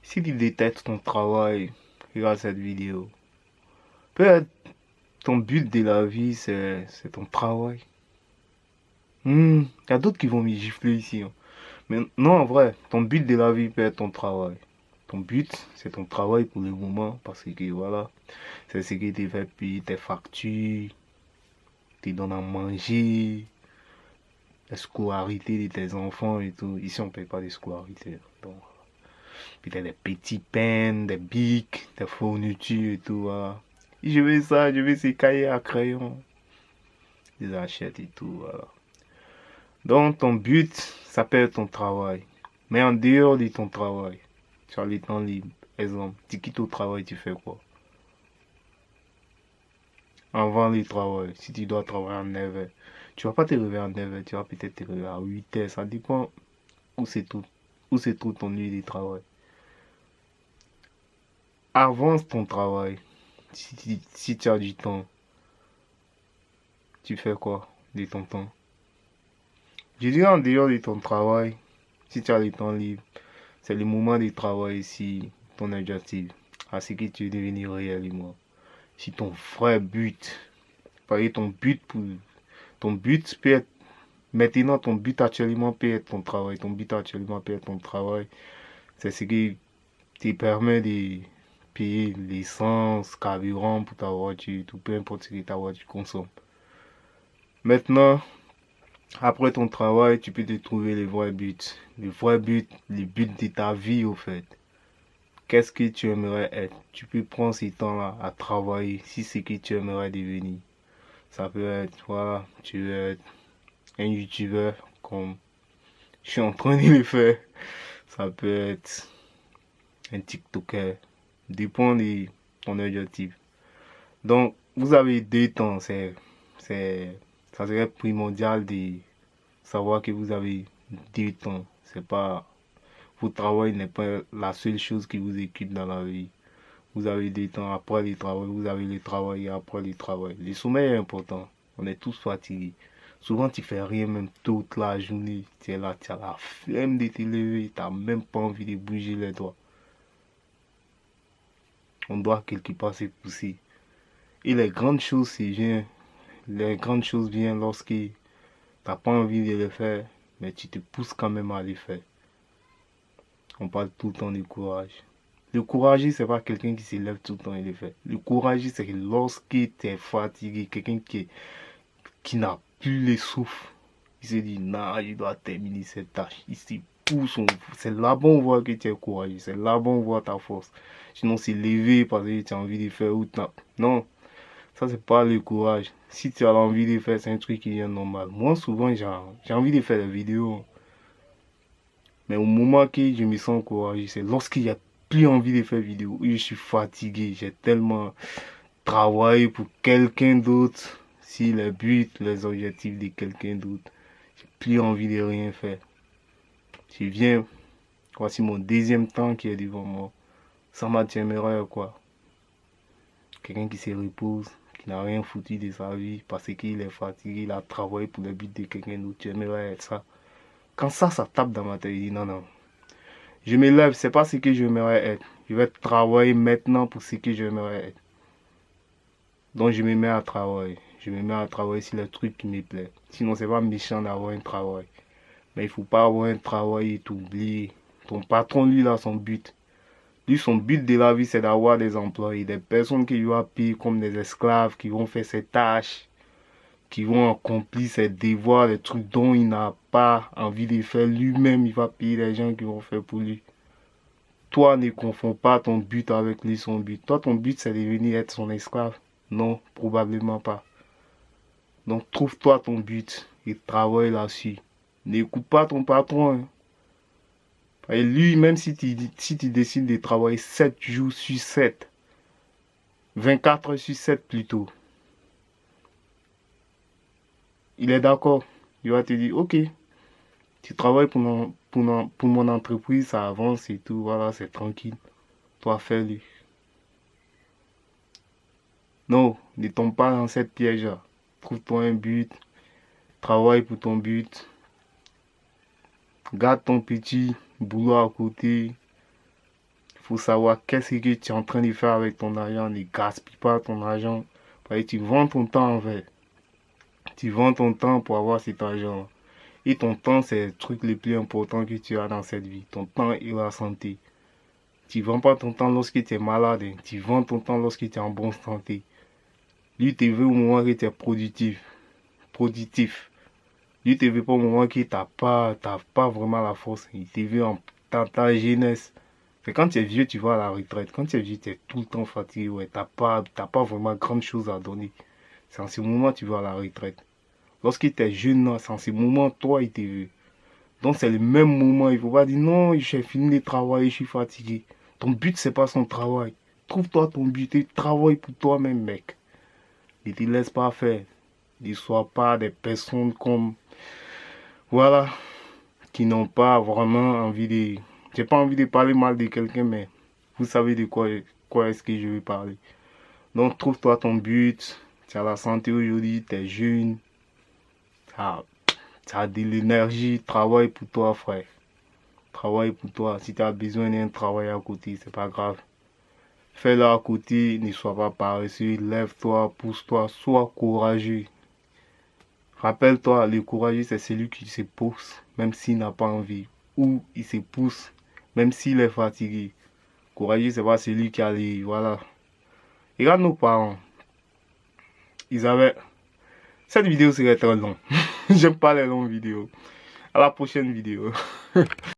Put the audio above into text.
Si tu détestes ton travail, regarde cette vidéo. Peut-être ton but de la vie, c'est ton travail. Il y a d'autres qui vont m'y gifler ici, hein. Mais non, en vrai, ton but de la vie peut être ton travail. Ton but, c'est ton travail pour le moment, parce que voilà, c'est ce qui te fait payer tes factures, te donne à manger, la scolarité de tes enfants et tout. Ici, on ne paye pas de scolarité. Donc, peut-être des petits pens, des bics, des fournitures et tout, voilà. Et je veux ça, je veux ces cahiers à crayon, des achètes et tout, voilà. Donc, ton but, ça peut être ton travail. Mais en dehors de ton travail, tu as le temps libre. Exemple, tu quittes au travail, tu fais quoi? Avant le travail, si tu dois travailler à 9h, tu vas pas te réveiller à 9h, tu vas peut-être te réveiller à 8h. Ça dépend où c'est tout, où c'est tout ton lieu de travail. Avance ton travail. Si tu as du temps, tu fais quoi de ton temps? Je dirais en dehors de ton travail, si tu as le temps libre, c'est le moment de travail ici, ton objectif, à ce que tu es devenu réellement. Si ton vrai but, par exemple, ton but peut être, maintenant ton but actuellement peut être ton travail, ton but actuellement peut être ton travail, c'est ce qui te permet de payer l'essence, carburant pour ta voiture, tout peu importe ce que ta voiture consomme. Maintenant, après ton travail, tu peux te trouver les vrais buts. Les vrais buts, les buts de ta vie au fait. Qu'est-ce que tu aimerais être? Tu peux prendre ce temps-là à travailler si c'est ce que tu aimerais devenir. Ça peut être, voilà, tu veux être un youtubeur comme je suis en train de le faire. Ça peut être un TikToker. Dépend de ton objectif. Donc, vous avez 2 temps. Ça serait primordial de savoir que vous avez 2 temps. C'est pas, votre travail n'est pas la seule chose qui vous occupe dans la vie. Vous avez 2 temps après le travail, vous avez le travail et après le travail. Le sommeil est important. On est tous fatigués. Souvent, tu fais rien même toute la journée. Tu es là, tu as la flemme de te lever, tu n'as même pas envie de bouger les doigts. On doit quelque part se pousser. Et les grandes choses viennent lorsque tu n'as pas envie de les faire, mais tu te pousses quand même à les faire. On parle tout le temps du courage. Le courageux, c'est pas quelqu'un qui se lève tout le temps et le fait. Le courageux, c'est lorsque tu es fatigué, quelqu'un qui n'a plus le souffle. Il se dit, non, je dois terminer cette tâche. Il se pousse. C'est là-bas on voit que tu es courageux. C'est là-bas on voit ta force. Sinon, c'est lever parce que tu as envie de faire ou non. Ça, c'est pas le courage. Si tu as envie de faire, c'est un truc qui est normal. Moi, souvent, j'ai envie de faire des vidéos. Mais au moment que je me sens courageux, c'est lorsqu'il n'y a plus envie de faire vidéo. Je suis fatigué. J'ai tellement travaillé pour quelqu'un d'autre. Si les buts, les objectifs de quelqu'un d'autre. J'ai plus envie de rien faire. Je viens. Voici mon deuxième temps qui est devant moi. Ça m'a t'aimerais quoi? Quelqu'un qui se repose, qui n'a rien foutu de sa vie parce qu'il est fatigué, il a travaillé pour le but de quelqu'un d'autre. Tu aimerais être ça. Quand ça tape dans ma tête, je dis non, non. Je me lève, c'est pas ce que j'aimerais être. Je vais travailler maintenant pour ce que j'aimerais être. Donc je me mets à travailler. Je me mets à travailler sur les trucs qui me plaisent. Sinon, c'est pas méchant d'avoir un travail. Mais il faut pas avoir un travail et t'oublier. Ton patron, lui, il a son but. Lui, son but de la vie, c'est d'avoir des employés, des personnes qui lui appuient comme des esclaves, qui vont faire ses tâches, qui vont accomplir ses devoirs, les trucs dont il n'a pas envie de faire lui-même. Il va payer les gens qui vont faire pour lui. Toi, ne confonds pas ton but avec lui, son but. Toi, ton but, c'est de venir être son esclave. Non, probablement pas. Donc, trouve-toi ton but et travaille là-dessus. N'écoute pas ton patron, hein. Et lui, même si tu décides de travailler 7 jours sur 7, 24 heures sur 7 plutôt, il est d'accord. Il va te dire, ok, tu travailles pour mon entreprise, ça avance et tout, voilà, c'est tranquille. Toi, fais-le. Non, ne tombe pas dans cette piège-là. Trouve-toi un but, travaille pour ton but, garde ton petit boulot à côté. faut savoir qu'est-ce que tu es en train de faire avec ton argent. Ne gaspille pas ton argent. Parce que tu vends ton temps en fait. Tu vends ton temps pour avoir cet argent. Et ton temps, c'est le truc le plus important que tu as dans cette vie. Ton temps et la santé. Tu ne vends pas ton temps lorsque tu es malade. Hein. Tu vends ton temps lorsque tu es en bonne santé. Lui, te veut au moment que tu es productif. Lui, te veut pas au moment que tu n'as pas vraiment la force. Il te veut dans ta jeunesse. C'est quand tu es vieux, tu vas à la retraite. Quand tu es vieux, tu es tout le temps fatigué. Ouais, tu n'as pas vraiment grande chose à donner. C'est en ce moment que tu vas à la retraite. Lorsque tu es jeune, c'est en ce moment, toi, il te veut. Donc, c'est le même moment. Il ne faut pas dire non, j'ai fini de travailler, je suis fatigué. Ton but, c'est pas son travail. Trouve-toi ton but et travaille pour toi-même, mec. Ne te laisse pas faire. Ne sois pas des personnes comme. Voilà. Qui n'ont pas vraiment envie de. J'ai pas envie de parler mal de quelqu'un, mais vous savez de quoi est-ce que je veux parler. Donc, trouve-toi ton but. Tu as la santé aujourd'hui, tu es jeune. Tu as de l'énergie. Travaille pour toi, frère. Travaille pour toi. Si tu as besoin d'un travail à côté, c'est pas grave. Fais-le à côté. Ne sois pas paresseux. Lève-toi, pousse-toi. Sois courageux. Rappelle-toi, le courageux, c'est celui qui se pousse, même s'il n'a pas envie. Ou il se pousse, même s'il est fatigué. Courageux, c'est pas celui qui a les. Voilà. Regarde nos parents. Ils avaient. Cette vidéo serait très longue. J'aime pas les longues vidéos. À la prochaine vidéo.